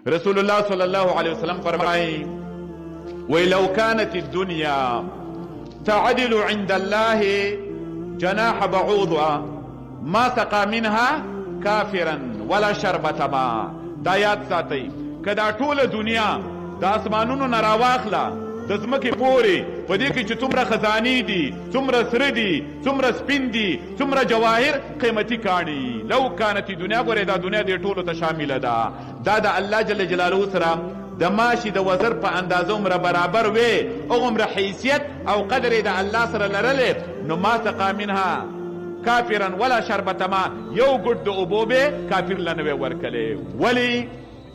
رسول الله صلی الله علیه وسلم فرمایي ولو كانت الدنيا تعدل عند الله جناح بعوضة ما سقى منها كافرا ولا شربة ماء. دا یاد ساتئ که دا ټوله دنیا د اسمانونو نه راواخله د ځمکې پورې په دې کې چې څومره خزانې دي، څومره سره دي، څومره سپین دي، څومره جواهر قیمتي کاڼي. لو کانت دنیا، ګورئ دا دنیا دې ټولو ته شامله ده. دا د الله جل جلاله سره د ماشي د وزر په اندازه عمره برابر وي، هغومره حیثیت او قدر یې د الله سره لرلی، نو ما سقا منها کافرا ولا شربة ما، یو ګډ د اوبو به کافر له نه وی ورکلی. ولې؟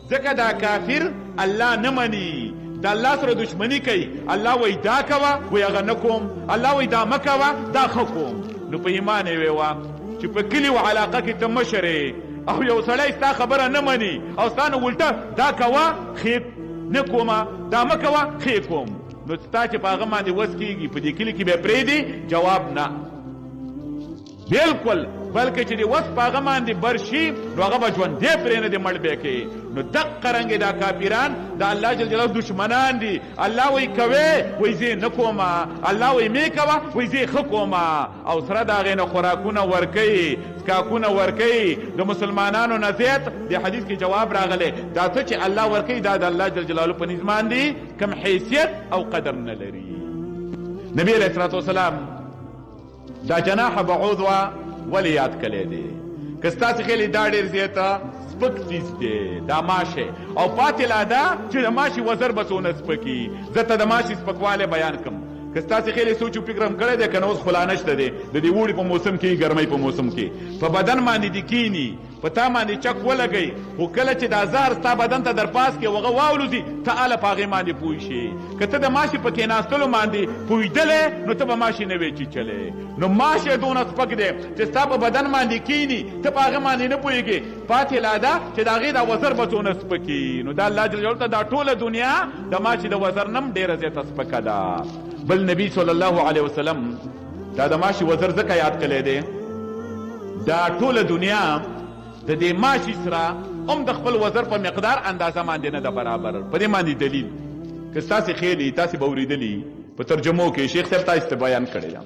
ځکه دا کافر الله نه مني، د الله سره دشمنی کوي. الله وی دا کوه، وی هغه نه کوم. الله وی دا مه کوه، دا ښه کوم. نو په ایمان یې ویوه چې په کلي و علاقه کې ته مشر او یو سړی ستا خبره نه مني او ستا نه الټه دا کوه ښې نه کومه، دا مه کوه ښې کوم، نو ستا چې په هغه باندې وس کېږي په دې کلي کې به یې پرېږدي؟ جواب نه، بالکل. بلکې چې د وس په هغه باندې بر شي نو هغه به ژوندی پرې نه دی مړ بیا کوي. نو دقه رنګې دا کافران د الله جل جلاله دشمنان دي. الله وی کوې، وی زه نه کومه، الله وی مې کوه، وی زه ښه کومه، او سره د هغې نه خوراکونه ورکوي، څکاکونه ورکوي. د مسلمانانو نه زیات د حدیث کې جواب راغلی دا څه چې الله ورکوي دا د الله جل جلاله په نظم باندې کم حیثیت او قدر نه لري. نبی علیه الصلاة والسلام دا جناح بعوض ولی یاد کلی دی که ستاسې خیلی دا ډېر زیاته سپک چیز دی، دا ماشه او پاتې لا ده چې د ماشي وزر به څونه سپکي. زه ته د ماشي سپکوالی بیان کړم. که ستاسې خیلی سوچ و فکر هم کړی دی که نه اوس خو لا نشته دی، د دې اوړي په موسم کې ګرمۍ په موسم کې په بدن باندې دې کیني، په تا باندې چک ولګئ، خو کله چې دا زهر ستا بدن ته در پاس کې هغه واولوځي ته هله په هغې باندې پوه شي. که ته د ماشي په کېناستلو باندې پوهېدلی نو ته به ماشي نه وې چیچلی. نو ماشی دونه سپک دی چې ستا په بدن باندې کیني ته په هغه باندې نه پوهېږې، پاتې لا ده چې د هغې دا وزر به څونه سپکي. نو دا الله جل جلاله ته دا ټوله دنیا د ماشي د وزر نه هم ډېره زیاته سپکه ده. بل نبی صلی الله علیه وسلم دا د ماشي وزر ځکه یاد کلی دی، دا ټوله دنیا د دې ماشي سره هم د خپل وزر په مقدار اندازه باندې نه ده برابر. په دې باندې دلیل که ستاسې خیلي تاسې به اورېدلي په ترجمو کې شیخ صاحب تاسې ته بیان کړی ده.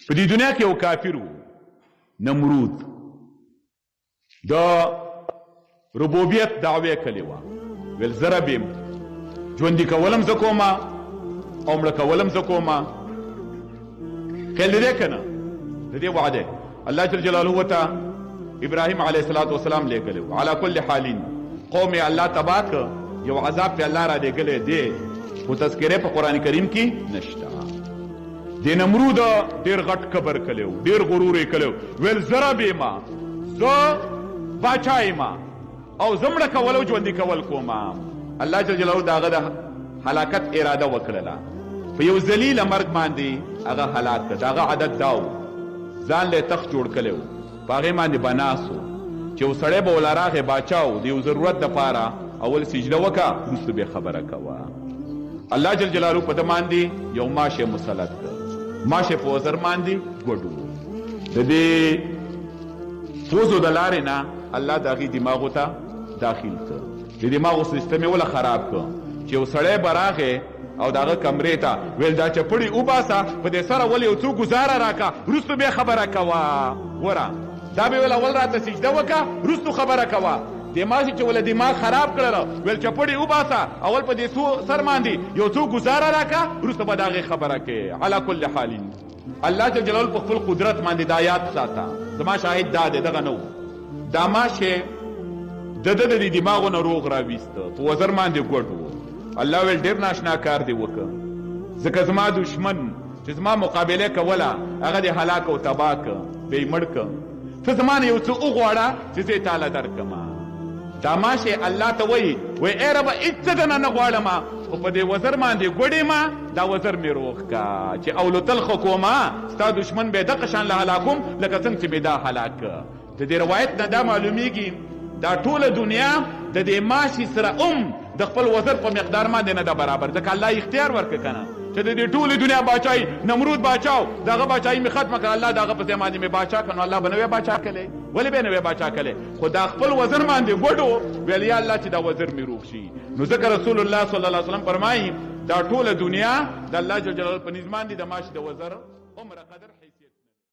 په دې دنیا کې یو کافر و نمرود، د ربوبیت دعوې کړې وه، ویل زه رب یم، ژوندي کولم زه کومه او مړه کولم زه کومه. خیال د دې که نه؟ د دې وعده الله جل جلاله ورته ابراهیم علیه الصلاة والسلام لیږلی و. علی کل حالین قوم یې الله تباه که، یو عذاب پې الله را لیږلی دی، خو تذکرې په قرآن کریم کې نشته. د نمرود ډېر غټ کبر کلی و، ډېر غرور یې کلی و، ویل زه رب یم، زه باچا یم او زه مړه کول او ژوندي کول کوم. الله جل جلاله د هغه د هلاکت اراده وکړله، په یو ذلیله مرګ باندې هغه هلاک کړ. د هغه عادت دا و ځان له تخت جوړ کړی و، په هغې باندې به ناست و چې یو سړی به وله راغی باچا و، د یو ضرورت دپاره اول سجده وکړه، وروسته بیا خبره کوه. الله جل جلاله په ده باندې یو ماشه مسلط کړ. ماشه په وزر باندې ګډ و. د دې پوزو د لارې نه الله د هغې دماغو ته داخل کړ. د دماغو سیستم یې وله خراب کړ چې یو سړی به راغی او د هغه کمرې ته ویل دا چپړې وباسه، په دې سره ولې یو څو ګزاره راکړه، وروستو بیا خبره کوه. ګوره دا به ویل اول راته سجده وکړه، وروستو خبره کوه. دماغ چې ولې دماغ خراب کړله ویل چپړې وباسه، اول په دې سر باندې یو څو ګزاره راکړه، وروسته به د هغې خبره کوې. علی کل حالین الله جل جلاله په خپل قدرت باندې دا یاد ساته. زما شاهد دا دی، دغه نه و. دا ماشه د ده د دماغو نه روغ راویسته، په وزر باندې ګوډ و. الله ویل ډېر ناشنا کار دی وکړه، ځکه زما دشمن چې زما مقابله کوله هغه دې هلاک او تباه که، بیا یې مړ که. ته زما نه یو څه وغواړه چې زه یې تاله درکړمه. دا ماشه الله ته وایي ای ربه هېڅ څه دنه نه غواړم، خو په دې وزر باندې ګوډې ما دا وزر مې روغ که چې اولوتل ښه کومه، ستا دشمن به یې دقه شان له هلاکوم لکه څنګه چې مې دا هلاک که. د دې روایت نه دا معلومیږي دا ټوله دنیا د دې ماشي سره د خپل وزر په مقدار باندې نه ده برابر. ځکه الله اختیار ورکړه که نه چې د دې ټولې دنیا باچایي نمرود باچا و، د هغه باچایي مې ختمه کړه، الله د هغه په ځای باندې مې باچا کړه، نو الله به نه وی باچا کړلی. ولې به نه باچا کله خو دا خپل وزر باندې ګډو ویل یا الله چې دا وزر مې روغ شي نو ځکه رسول الله صلی الله علیه وسلم فرمایي دا ټوله دنیا د الله جل جلاله په نظام دي د ماش د وزر عمر قدر حیثیت